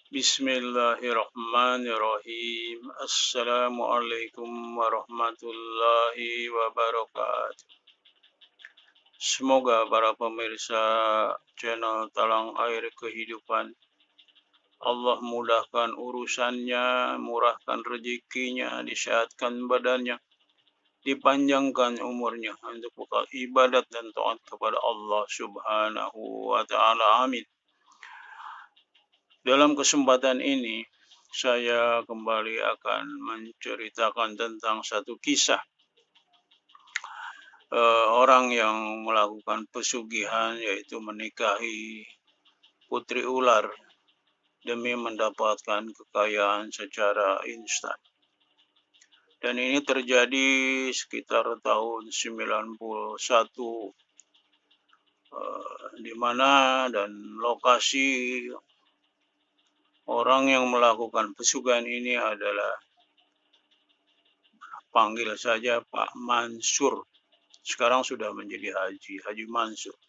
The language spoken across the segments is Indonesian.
Bismillahirrahmanirrahim. Assalamualaikum warahmatullahi wabarakatuh. Semoga para pemirsa channel Talang Air Kehidupan Allah mudahkan urusannya, murahkan rezekinya, disehatkan badannya, dipanjangkan umurnya untuk bekal ibadat dan taat kepada Allah Subhanahu wa taala. Amin. Dalam kesempatan ini, saya kembali akan menceritakan tentang satu kisah orang yang melakukan pesugihan, yaitu menikahi putri ular demi mendapatkan kekayaan secara instan. Dan ini terjadi sekitar tahun 91, di mana dan lokasi orang yang melakukan pesugihan ini adalah, panggil saja Pak Mansur. Sekarang sudah menjadi Haji Mansur,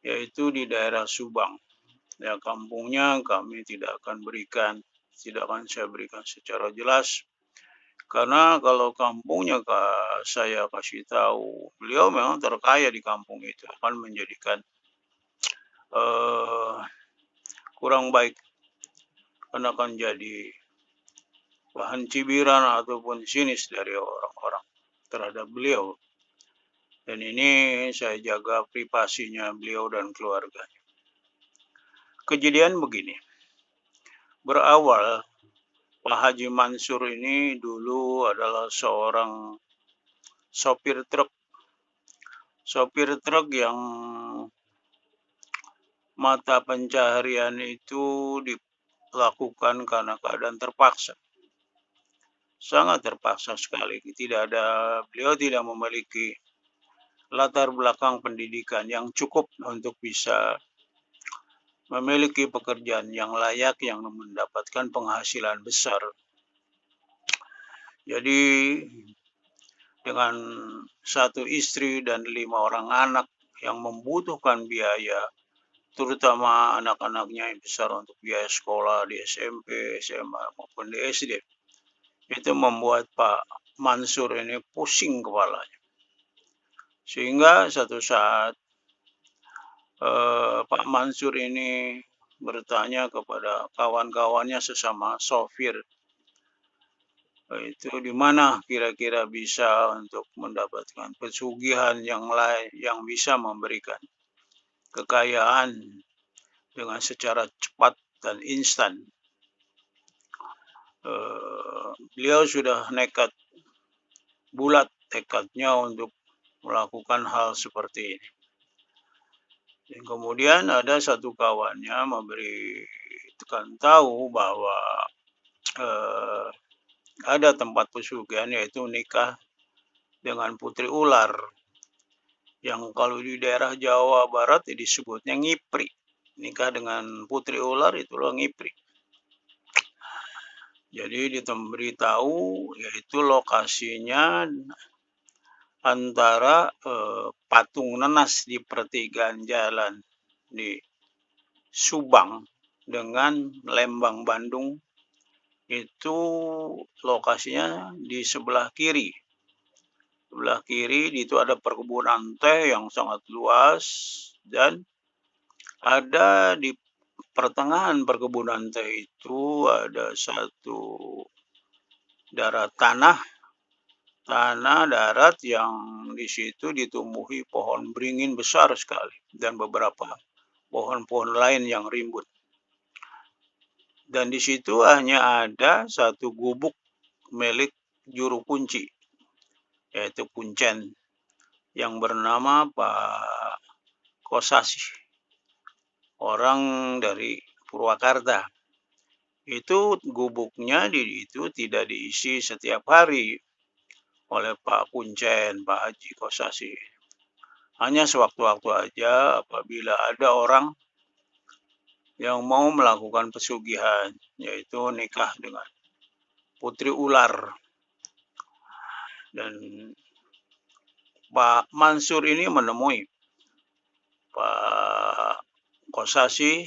yaitu di daerah Subang. Ya, kampungnya kami tidak akan saya berikan secara jelas, karena kalau kampungnya saya kasih tahu, beliau memang terkaya di kampung itu, akan menjadikan kurang baik, karena akan jadi bahan cibiran ataupun sinis dari orang-orang terhadap beliau. Dan ini saya jaga privasinya beliau dan keluarganya. Kejadian begini, berawal Pak Haji Mansur ini dulu adalah seorang sopir truk yang mata pencaharian itu dilakukan karena keadaan terpaksa. Sangat terpaksa sekali. Beliau tidak memiliki latar belakang pendidikan yang cukup untuk bisa memiliki pekerjaan yang layak yang mendapatkan penghasilan besar. Jadi dengan satu istri dan 5 orang anak yang membutuhkan biaya, terutama anak-anaknya yang besar untuk biaya sekolah di SMP, SMA maupun di SD, itu membuat Pak Mansur ini pusing kepalanya. Sehingga satu saat Pak Mansur ini bertanya kepada kawan-kawannya sesama sopir, itu di mana kira-kira bisa untuk mendapatkan pesugihan yang lain yang bisa memberikan kekayaan dengan secara cepat dan instan. Beliau sudah bulat tekadnya untuk melakukan hal seperti ini. Dan kemudian ada satu kawannya memberitakan tahu bahwa ada tempat pesugihan, yaitu nikah dengan putri ular, yang kalau di daerah Jawa Barat disebutnya ngipri. Nikah dengan putri ular itulah ngipri. Jadi diberitahu, yaitu lokasinya antara patung nanas di pertigaan jalan di Subang dengan Lembang, Bandung. Itu lokasinya di sebelah kiri. Sebelah kiri itu ada perkebunan teh yang sangat luas, dan ada di pertengahan perkebunan teh itu ada satu tanah darat yang di situ ditumbuhi pohon beringin besar sekali dan beberapa pohon-pohon lain yang rimbun. Dan di situ hanya ada satu gubuk milik juru kunci, yaitu Kuncen, yang bernama Pak Kosasi, orang dari Purwakarta. Itu gubuknya itu tidak diisi setiap hari oleh Pak Kuncen, Pak Haji Kosasi. Hanya sewaktu-waktu aja apabila ada orang yang mau melakukan pesugihan, yaitu nikah dengan putri ular. Dan Pak Mansur ini menemui Pak Kosasi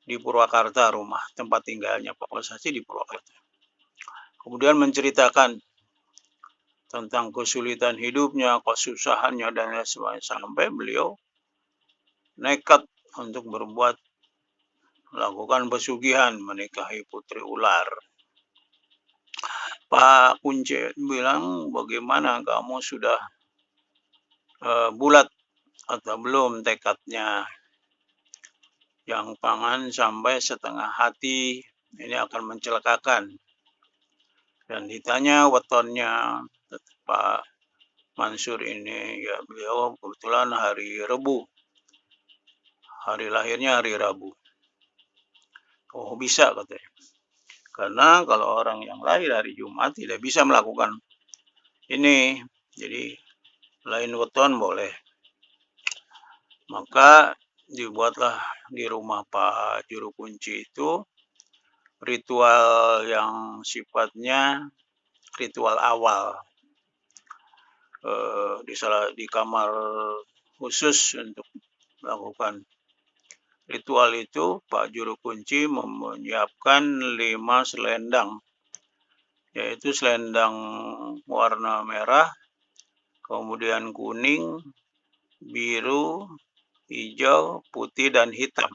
di Purwakarta, rumah tempat tinggalnya Pak Prasasti di Purwakarta. Kemudian menceritakan tentang kesulitan hidupnya, kesusahannya, dan lain sebagainya, sampai beliau nekat untuk melakukan pesugihan, menikahi putri ular. Pak Kunce bilang, bagaimana kamu sudah bulat atau belum tekadnya? Yang pangan sampai setengah hati, ini akan mencelakakan. Dan ditanya wetonnya Pak Mansur ini, ya beliau kebetulan hari Rabu, hari lahirnya hari Rabu. Oh bisa katanya, karena kalau orang yang lahir hari Jumat tidak bisa melakukan ini, jadi lain weton boleh. Maka dibuatlah di rumah Pak Juru Kunci itu ritual yang sifatnya ritual awal, di kamar khusus untuk melakukan ritual itu. Pak Juru Kunci menyiapkan 5 selendang, yaitu selendang warna merah, kemudian kuning, biru, hijau, putih, dan hitam.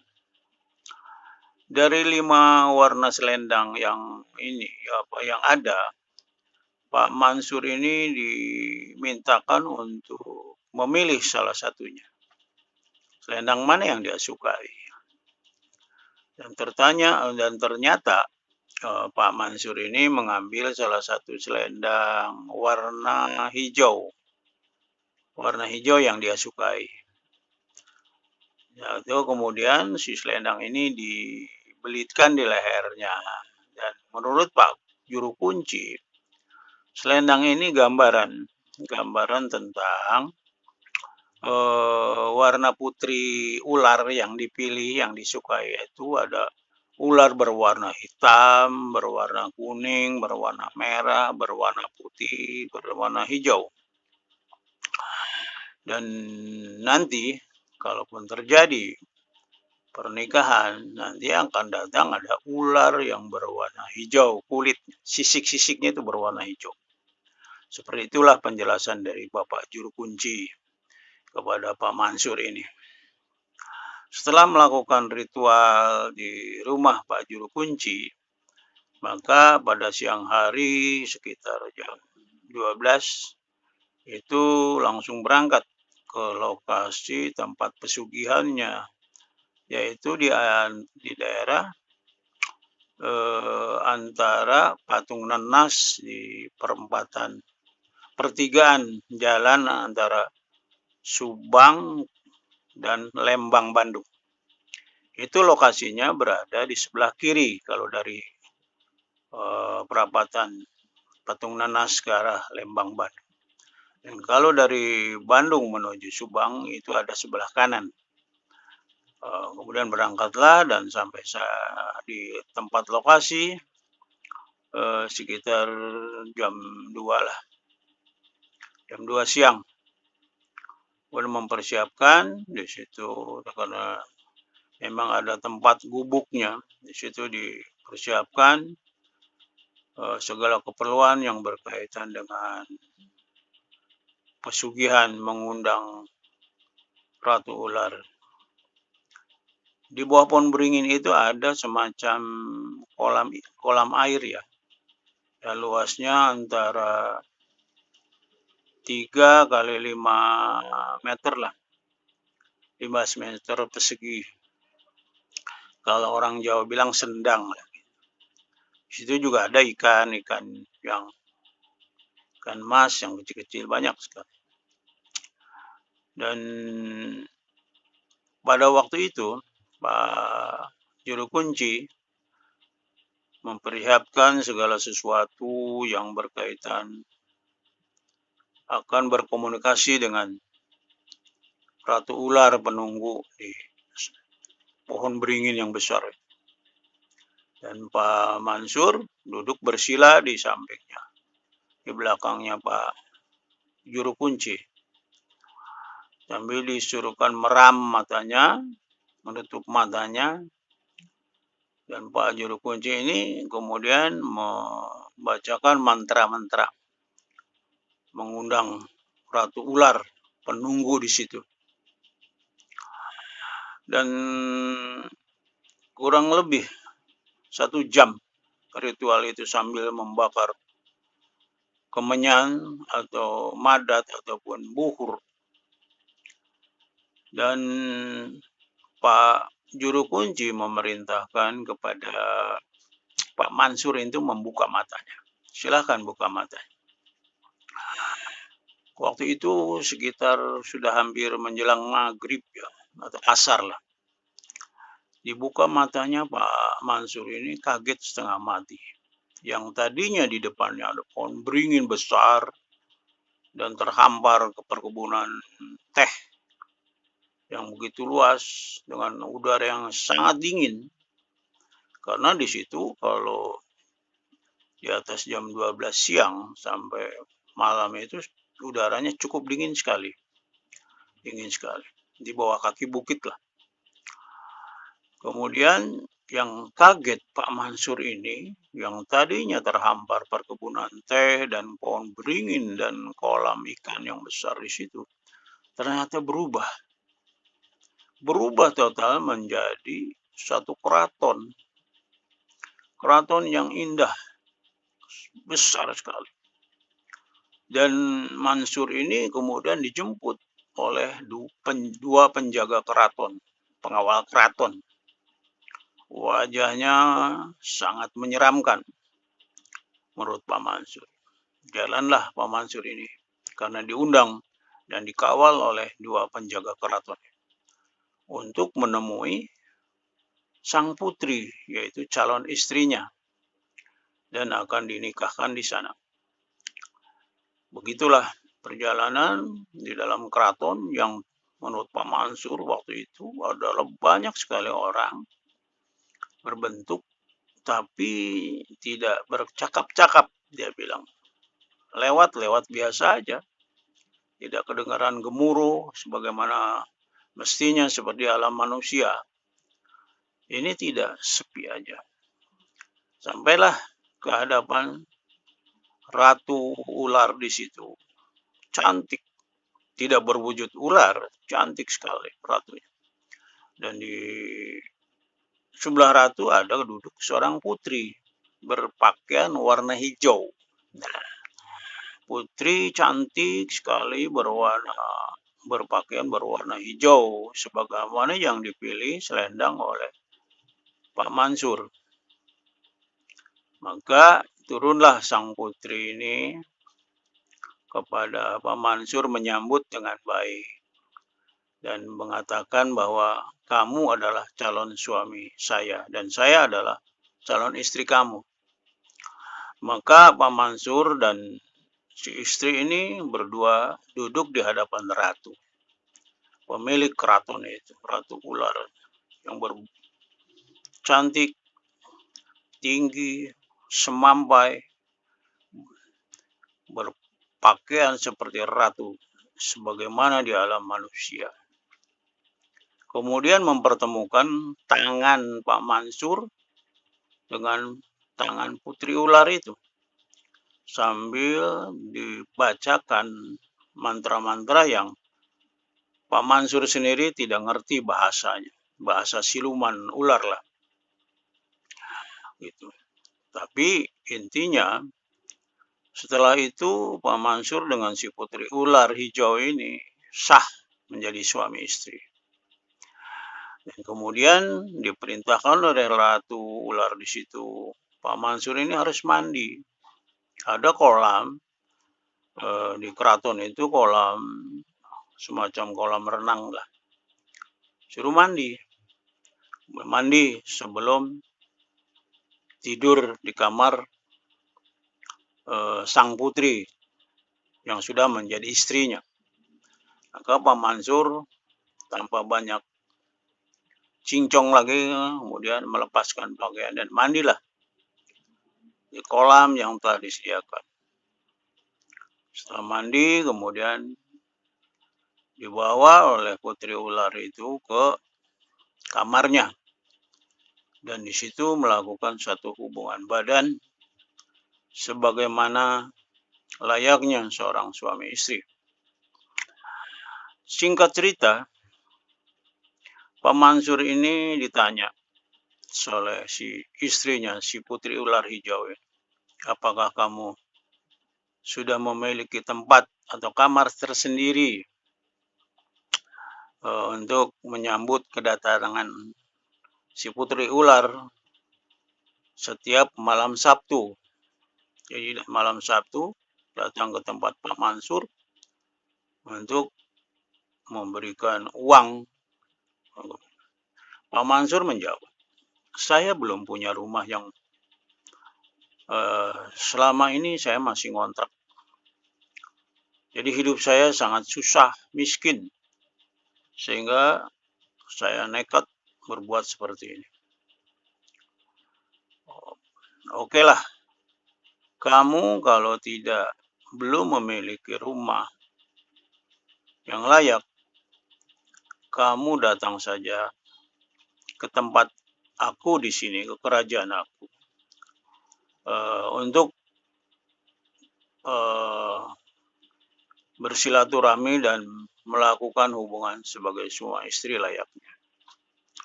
Dari 5 warna selendang yang ada, Pak Mansur ini dimintakan untuk memilih salah satunya. Selendang mana yang dia sukai. Dan ternyata Pak Mansur ini mengambil salah satu selendang warna hijau. Warna hijau yang dia sukai. Itu kemudian si selendang ini dibelitkan di lehernya. Dan menurut Pak Juru Kunci, selendang ini gambaran tentang warna putri ular yang dipilih, yang disukai, yaitu ada ular berwarna hitam, berwarna kuning, berwarna merah, berwarna putih, berwarna hijau. Dan nanti kalaupun terjadi pernikahan, nanti akan datang ada ular yang berwarna hijau, kulit sisik-sisiknya itu berwarna hijau. Seperti itulah penjelasan dari Bapak Juru Kunci kepada Pak Mansur ini. Setelah melakukan ritual di rumah Pak Juru Kunci, maka pada siang hari sekitar jam 12 itu langsung berangkat ke lokasi tempat pesugihannya, yaitu di daerah antara Patung Nenas di pertigaan jalan antara Subang dan Lembang, Bandung. Itu lokasinya berada di sebelah kiri kalau dari perapatan Patung Nanas ke arah Lembang, Bandung. Dan kalau dari Bandung menuju Subang itu ada sebelah kanan. Kemudian berangkatlah dan sampai di tempat lokasi sekitar jam 2 lah. Jam 2 siang. Kemudian mempersiapkan di situ karena memang ada tempat gubuknya. Di situ dipersiapkan segala keperluan yang berkaitan dengan pesugihan mengundang Ratu Ular. Di bawah pohon beringin itu ada semacam kolam air ya. Ya, luasnya antara 3 kali 5 meter lah. 15 meter persegi. Kalau orang Jawa bilang sendang lah. Di situ juga ada ikan mas yang kecil-kecil banyak sekali. Dan pada waktu itu Pak Juru Kunci memperlihatkan segala sesuatu yang berkaitan akan berkomunikasi dengan Ratu Ular penunggu di pohon beringin yang besar. Dan Pak Mansur duduk bersila di sampingnya, di belakangnya Pak Juru Kunci, sambil disuruhkan meram matanya, menutup matanya, Dan Pak Juru Kunci ini kemudian membacakan mantra-mantra, mengundang ratu ular penunggu di situ. Dan kurang lebih 1 jam ritual itu sambil membakar kemenyan atau madat ataupun buhur. Dan Pak Juru Kunci memerintahkan kepada Pak Mansur itu membuka matanya. Silakan buka matanya. Waktu itu sekitar sudah hampir menjelang maghrib ya, atau asar lah. Dibuka matanya Pak Mansur ini kaget setengah mati. Yang tadinya di depannya ada pohon beringin besar dan terhampar ke perkebunan teh yang begitu luas dengan udara yang sangat dingin. Karena di situ kalau di atas jam 12 siang sampai malam itu udaranya cukup dingin sekali. Dingin sekali. Di bawah kaki bukit lah. Kemudian yang kaget Pak Mansur ini, yang tadinya terhampar perkebunan teh dan pohon beringin dan kolam ikan yang besar di situ, ternyata berubah. Berubah total menjadi satu keraton. Keraton yang indah, besar sekali. Dan Mansur ini kemudian dijemput oleh dua penjaga keraton, pengawal keraton. Wajahnya sangat menyeramkan menurut Pak Mansur. Jalanlah Pak Mansur ini karena diundang dan dikawal oleh dua penjaga keraton untuk menemui sang putri, yaitu calon istrinya, dan akan dinikahkan di sana. Begitulah perjalanan di dalam keraton yang menurut Pak Mansur waktu itu adalah banyak sekali orang berbentuk tapi tidak bercakap-cakap, dia bilang. Lewat-lewat biasa aja. Tidak kedengaran gemuruh sebagaimana mestinya seperti alam manusia. Ini tidak, sepi aja. Sampailah ke hadapan ratu ular di situ. Cantik. Tidak berwujud ular, cantik sekali ratunya. Dan di sebelah ratu ada duduk seorang putri berpakaian warna hijau. Nah, putri cantik sekali berpakaian berwarna hijau sebagaimana yang dipilih selendang oleh Pak Mansur. Maka turunlah sang putri ini kepada Pak Mansur menyambut dengan baik dan mengatakan bahwa kamu adalah calon suami saya dan saya adalah calon istri kamu. Maka Pak Mansur dan si istri ini berdua duduk di hadapan ratu, pemilik keraton itu, ratu ular yang cantik, tinggi, semampai, berpakaian seperti ratu sebagaimana di alam manusia. Kemudian mempertemukan tangan Pak Mansur dengan tangan putri ular itu sambil dibacakan mantra-mantra yang Pak Mansur sendiri tidak ngerti bahasanya, bahasa siluman ular lah. Gitu. Tapi intinya setelah itu Pak Mansur dengan si putri ular hijau ini sah menjadi suami istri. Dan kemudian diperintahkan oleh ratu ular di situ, Pak Mansur ini harus mandi. Ada kolam di keraton itu, kolam semacam kolam renang lah. Suruh mandi sebelum tidur di kamar sang putri yang sudah menjadi istrinya. Maka Pak Mansur tanpa banyak cincong lagi kemudian melepaskan pakaian dan mandilah di kolam yang telah disediakan. Setelah mandi kemudian dibawa oleh putri ular itu ke kamarnya. dan di situ melakukan satu hubungan badan sebagaimana layaknya seorang suami istri. Singkat cerita, Pak Mansur ini ditanya oleh si istrinya, si putri ular hijau, apakah kamu sudah memiliki tempat atau kamar tersendiri untuk menyambut kedatangan si putri ular setiap malam Sabtu. Jadi malam Sabtu datang ke tempat Pak Mansur untuk memberikan uang. Pak Mansur menjawab, saya belum punya rumah yang selama ini saya masih ngontrak. Jadi hidup saya sangat susah, miskin. Sehingga saya nekat berbuat seperti ini. Oke lah, kamu kalau belum memiliki rumah yang layak, kamu datang saja ke tempat aku di sini, ke kerajaan aku, untuk bersilaturahmi dan melakukan hubungan sebagai suami istri layaknya.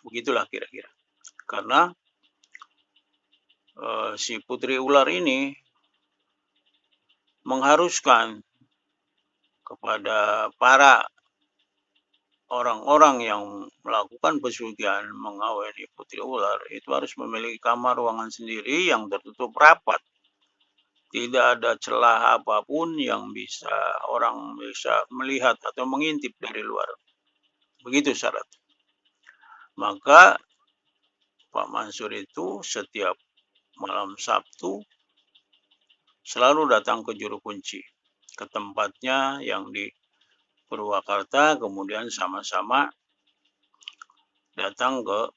Begitulah kira-kira. Karena si putri ular ini mengharuskan kepada para orang-orang yang melakukan pesugihan mengawini putri ular itu harus memiliki kamar ruangan sendiri yang tertutup rapat. Tidak ada celah apapun yang orang bisa melihat atau mengintip dari luar. Begitu syarat. Maka Pak Mansur itu setiap malam Sabtu selalu datang ke juru kunci, ke tempatnya yang di Purwakarta, kemudian sama-sama datang ke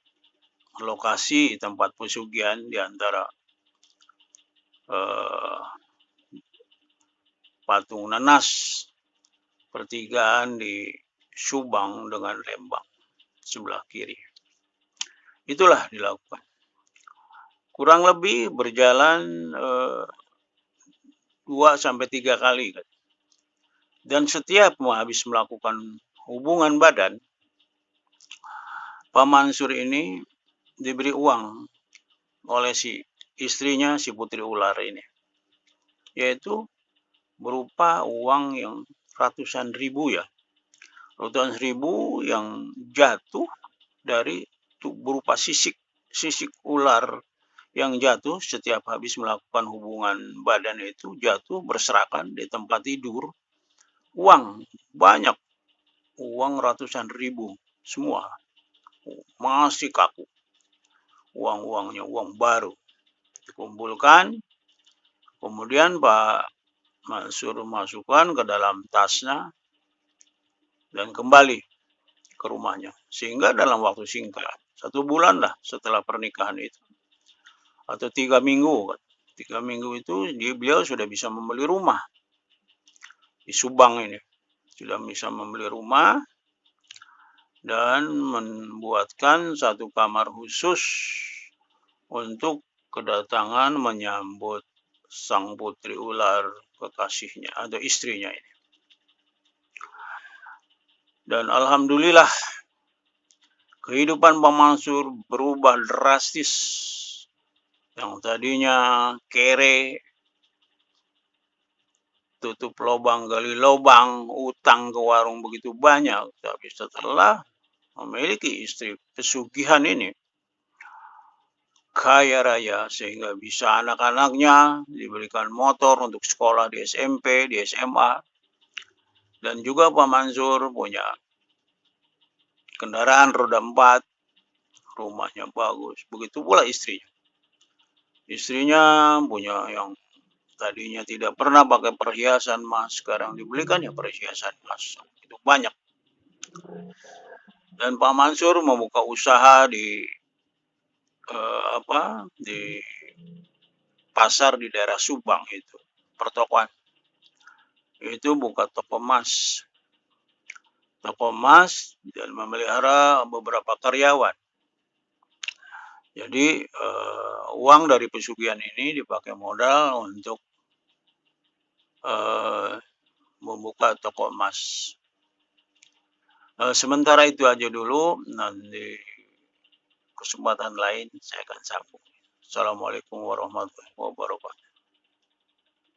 lokasi tempat pesugihan di antara Patung Nanas, pertigaan di Subang dengan Lembang sebelah kiri. Itulah dilakukan. Kurang lebih berjalan 2-3 kali. Dan setiap habis melakukan hubungan badan, Pak Mansur ini diberi uang oleh si istrinya, si putri ular ini. Yaitu berupa uang yang ratusan ribu ya. Ratusan ribu yang jatuh dari berupa sisik ular yang jatuh setiap habis melakukan hubungan badan itu jatuh berserakan di tempat tidur. Uang banyak, uang ratusan ribu semua, masih kaku. Uang-uangnya uang baru dikumpulkan, kemudian Pak Mansur masukkan ke dalam tasnya dan kembali ke rumahnya. Sehingga dalam waktu singkat, 1 bulan lah setelah pernikahan itu, atau 3 minggu, 3 minggu itu beliau sudah bisa membeli rumah di Subang ini, sudah bisa membeli rumah dan membuatkan satu kamar khusus untuk kedatangan menyambut sang putri ular kekasihnya atau istrinya ini. Dan alhamdulillah kehidupan Pak Mansur berubah drastis. Yang tadinya kere, tutup lubang, gali lubang, utang ke warung begitu banyak. Tapi setelah memiliki istri pesugihan ini, kaya raya sehingga bisa anak-anaknya diberikan motor untuk sekolah di SMP, di SMA. Dan juga Pak Mansur punya kendaraan roda 4, rumahnya bagus. Begitu pula istrinya. Istrinya punya yang tadinya tidak pernah pakai perhiasan emas, sekarang dibelikan ya perhiasan emas. Itu banyak. Dan Pak Mansur membuka usaha di pasar di daerah Subang itu, pertokoan. Itu buka toko emas. Toko emas dan memelihara beberapa karyawan. Jadi uang dari pesugihan ini dipakai modal untuk membuka toko emas. Sementara itu aja dulu, nanti kesempatan lain saya akan sambung. Assalamualaikum warahmatullahi wabarakatuh.